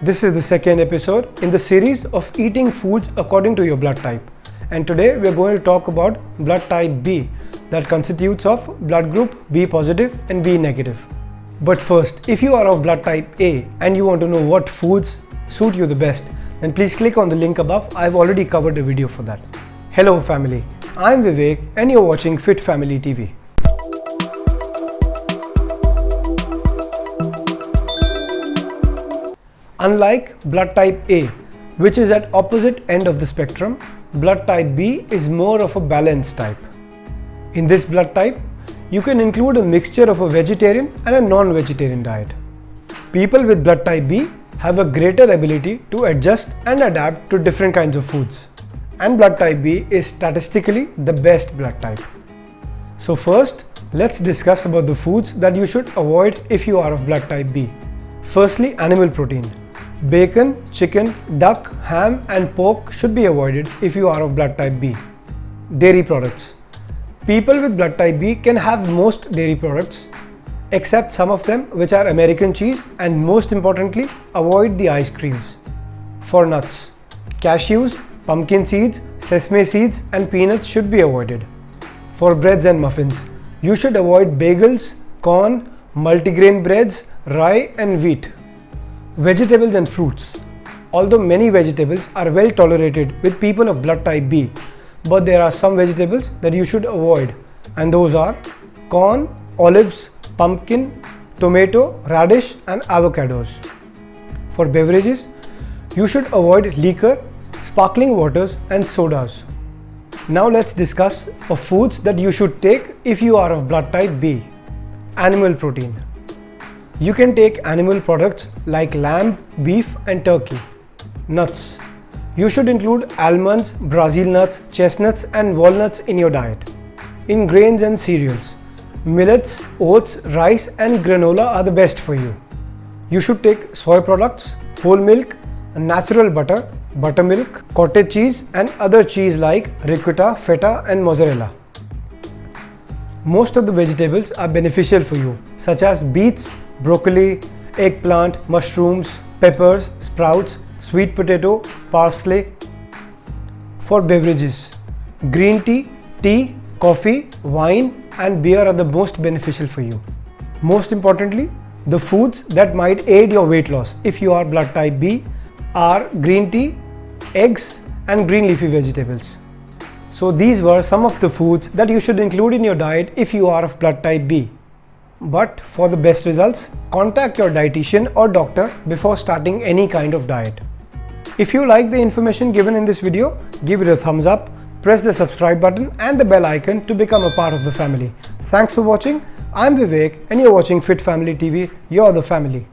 This is the second episode in the series of eating foods according to your blood type. And today we are going to talk about blood type B, that constitutes of blood group B positive and B negative. But first, if you are of blood type A and you want to know what foods suit you the best, then please click on the link above. I've already covered a video for that. Hello family, I'm Vivek and you're watching Fit Family TV. Unlike blood type A, which is at opposite end of the spectrum, blood type B is more of a balanced type. In this blood type, you can include a mixture of a vegetarian and a non-vegetarian diet. People with blood type B have a greater ability to adjust and adapt to different kinds of foods. And blood type B is statistically the best blood type. So first, let's discuss about the foods that you should avoid if you are of blood type B. Firstly, animal protein. Bacon, chicken, duck, ham and pork should be avoided if you are of blood type B. Dairy products. People with blood type B can have most dairy products except some of them which are American cheese, and most importantly, avoid the ice creams. For nuts, cashews, pumpkin seeds, sesame seeds and peanuts should be avoided. For breads and muffins, you should avoid bagels, corn, multigrain breads, rye and wheat. Vegetables and fruits. Although many vegetables are well tolerated with people of blood type B, but there are some vegetables that you should avoid, and those are corn, olives, pumpkin, tomato, radish and avocados. For beverages, you should avoid liquor, sparkling waters and sodas. Now let's discuss of foods that you should take if you are of blood type B. Animal protein. You can take animal products like lamb, beef and turkey. Nuts. You should include almonds, Brazil nuts, chestnuts and walnuts in your diet. In grains and cereals, millets, oats, rice and granola are the best for you. You should take soy products, whole milk, natural butter, buttermilk, cottage cheese and other cheese like ricotta, feta and mozzarella. Most of the vegetables are beneficial for you, such as beets, broccoli, eggplant, mushrooms, peppers, sprouts, sweet potato, parsley. For beverages, green tea, tea, coffee, wine and beer are the most beneficial for you. Most importantly, the foods that might aid your weight loss if you are blood type B are green tea, eggs and green leafy vegetables. So these were some of the foods that you should include in your diet if you are of blood type B. But for the best results, contact your dietitian or doctor before starting any kind of diet. If you like the information given in this video, give it a thumbs up, press the subscribe button and the bell icon to become a part of the family. Thanks for watching. I'm Vivek and you're watching Fit Family TV. You're the family.